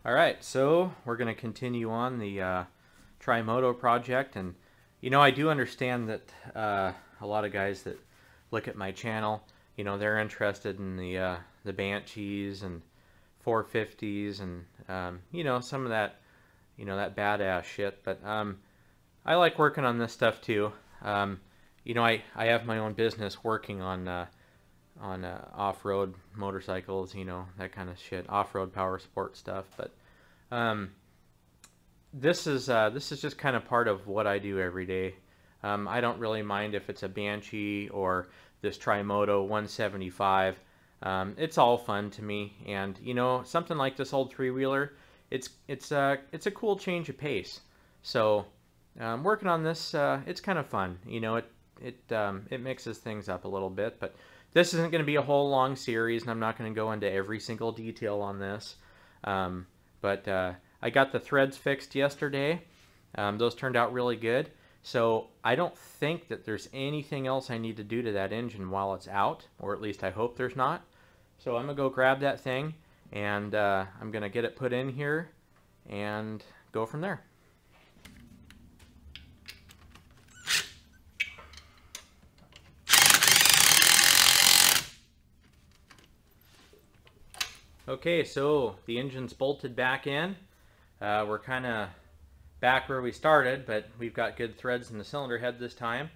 All right, so we're going to continue on the tri-moto project, and I do understand that a lot of guys that look at my channel, they're interested in the Banshees and 450s and some of that that badass shit. But I like working on this stuff too. I have my own business working on off-road motorcycles, that kind of shit, off-road power sport stuff. But this is just kind of part of what I do every day. I don't really mind if it's a Banshee or this tri-moto 175. It's all fun to me, and something like this old three-wheeler, it's a cool change of pace. So working on this, it's kind of fun. It mixes things up a little bit, but this isn't going to be a whole long series, and I'm not going to go into every single detail on this. But I got the threads fixed yesterday. Those turned out really good. So I don't think that there's anything else I need to do to that engine while it's out, or at least I hope there's not. So I'm going to go grab that thing, and I'm going to get it put in here and go from there. Okay, so the engine's bolted back in. We're kind of back where we started, but we've got good threads in the cylinder head this time.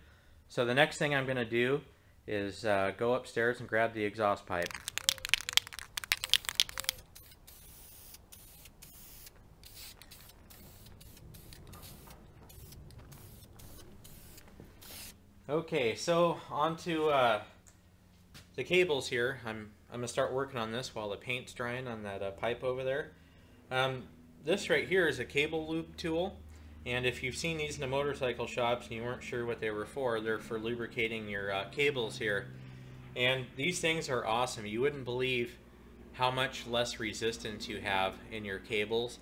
So the next thing I'm going to do is go upstairs and grab the exhaust pipe. Okay, so onto the cables here. I'm gonna start working on this while the paint's drying on that pipe over there. This right here is a cable loop tool, and if you've seen these in the motorcycle shops and you weren't sure what they were for, they're for lubricating your cables here. And these things are awesome. You wouldn't believe how much less resistance you have in your cables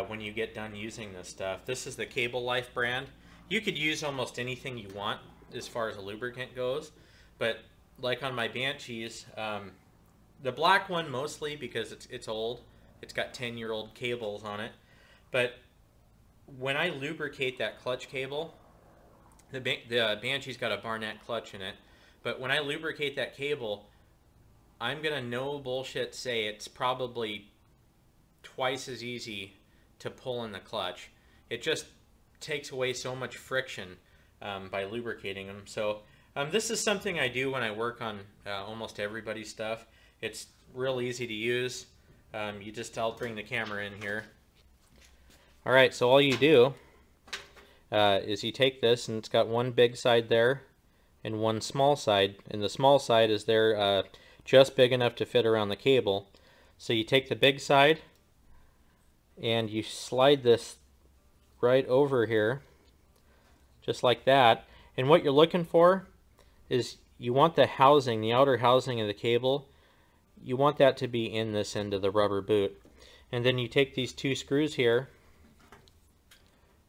when you get done using this stuff. This is the Cable Life brand. You could use almost anything you want as far as a lubricant goes, but like on my Banshees, the black one mostly because it's old. It's got 10-year-old cables on it. But when I lubricate that clutch cable, the Banshee's got a Barnett clutch in it, but when I lubricate that cable, I'm gonna no bullshit say it's probably twice as easy to pull in the clutch. It just takes away so much friction by lubricating them. So this is something I do when I work on almost everybody's stuff. It's real easy to use. I'll bring the camera in here. Alright, so all you do is you take this, and it's got one big side there and one small side, and the small side is there just big enough to fit around the cable. So you take the big side and you slide this right over here just like that, and what you're looking for is you want the housing, the outer housing of the cable, you want that to be in this end of the rubber boot. And then you take these two screws here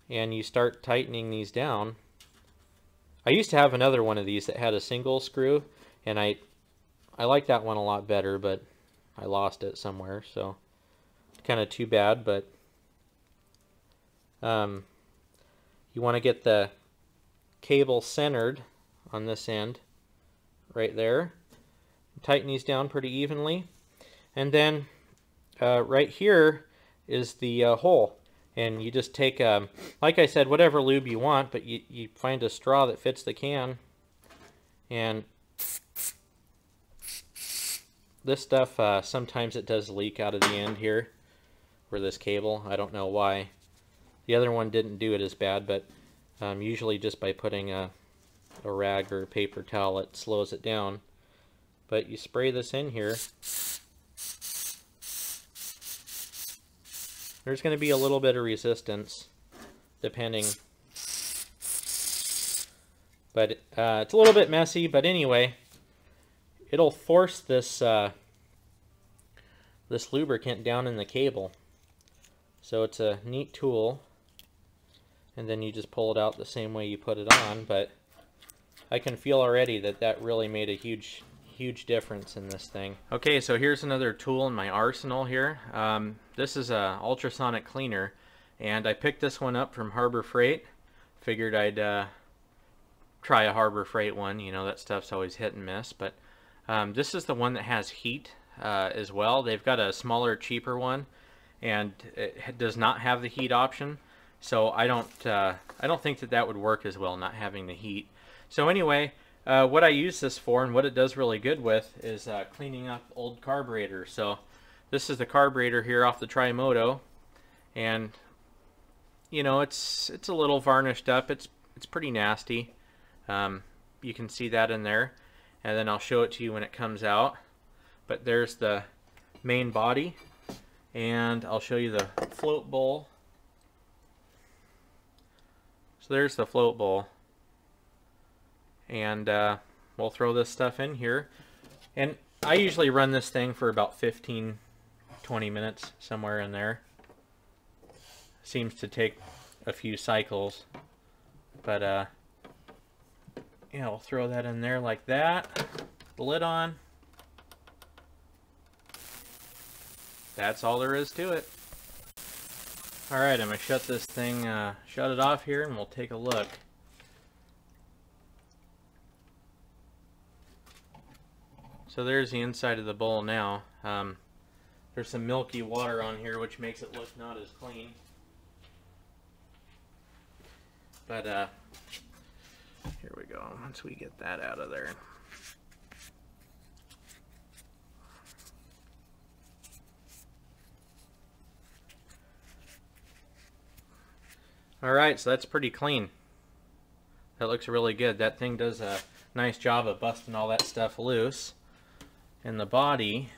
and you start tightening these down. I used to have another one of these that had a single screw, and I like that one a lot better, but I lost it somewhere, so kind of too bad. But you want to get the cable centered on this end right there. Tighten these down pretty evenly, and then right here is the hole, and you just take like I said, whatever lube you want, but you find a straw that fits the can, and this stuff sometimes it does leak out of the end here for this cable. I don't know why. The other one didn't do it as bad, but usually just by putting a rag or a paper towel it slows it down. But you spray this in here. There's going to be a little bit of resistance depending, but it's a little bit messy, but anyway, it'll force this this lubricant down in the cable. So it's a neat tool, and then you just pull it out the same way you put it on. But I can feel already that that really made a huge difference in this thing. Okay, so here's another tool in my arsenal here. this is a ultrasonic cleaner, and I picked this one up from Harbor Freight. Figured I'd try a Harbor Freight one. You know, that stuff's always hit and miss, but this is the one that has heat as well. They've got a smaller, cheaper one, and it does not have the heat option. So I don't think that would work as well, not having the heat. So anyway, what I use this for and what it does really good with is cleaning up old carburetors. So this is the carburetor here off the tri-moto, and you know, it's a little varnished up. It's pretty nasty. You can see that in there, and then I'll show it to you when it comes out. But there's the main body, and I'll show you the float bowl. So there's the float bowl, and we'll throw this stuff in here, and I usually run this thing for about 15-20 minutes, somewhere in there. Seems to take a few cycles, but yeah, we'll throw that in there like that, the lid on. That's all there is to it. Alright, I'm going to shut this thing, shut it off here, and we'll take a look. So there's the inside of the bowl now. There's some milky water on here, which makes it look not as clean. But here we go, once we get that out of there. Alright, so that's pretty clean. That looks really good. That thing does a nice job of busting all that stuff loose. And the body,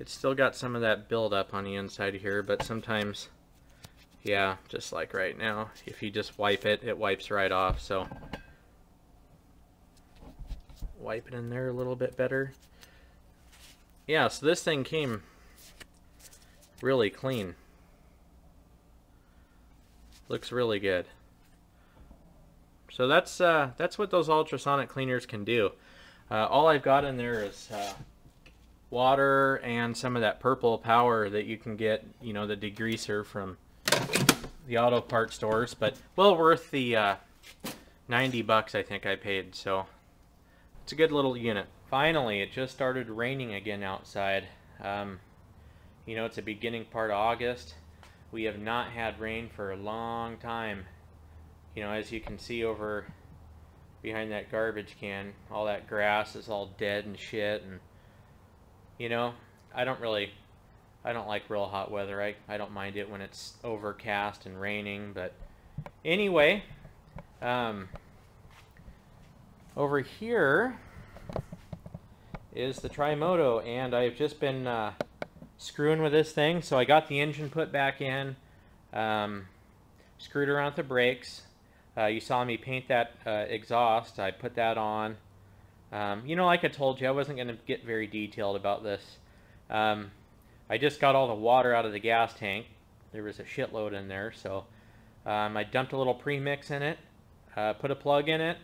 it's still got some of that buildup on the inside here, but sometimes, yeah, just like right now, if you just wipe it, it wipes right off. So wipe it in there a little bit better. Yeah, so this thing came really clean. Looks really good. So that's what those ultrasonic cleaners can do. All I've got in there is water and some of that purple power that you can get, you know, the degreaser from the auto part stores, but well worth the 90 bucks I think I paid. So it's a good little unit. Finally, it just started raining again outside. You know, it's the beginning part of August. We have not had rain for a long time. You know, as you can see over behind that garbage can, all that grass is all dead and shit. And you know, I don't like real hot weather. I don't mind it when it's overcast and raining. But anyway, over here is the tri-moto, and I've just been screwing with this thing. So I got the engine put back in, screwed around with the brakes. You saw me paint that exhaust. I put that on. You know, like I told you, I wasn't going to get very detailed about this. I just got all the water out of the gas tank. There was a shitload in there, so I dumped a little premix in it, put a plug in it.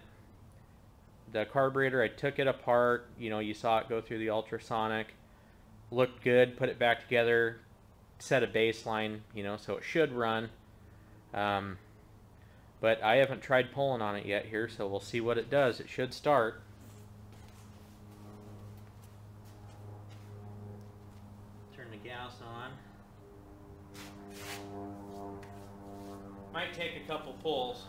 The carburetor, I took it apart. You know, you saw it go through the ultrasonic. Looked good, put it back together, set a baseline, you know, so it should run. But I haven't tried pulling on it yet here, so we'll see what it does. It should start. Turn the gas on. Might take a couple pulls.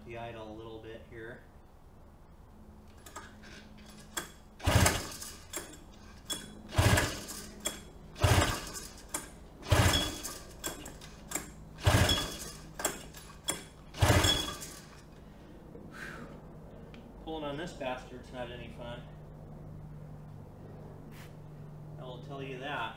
The idle a little bit here. this bastard's not any fun. I will tell you that.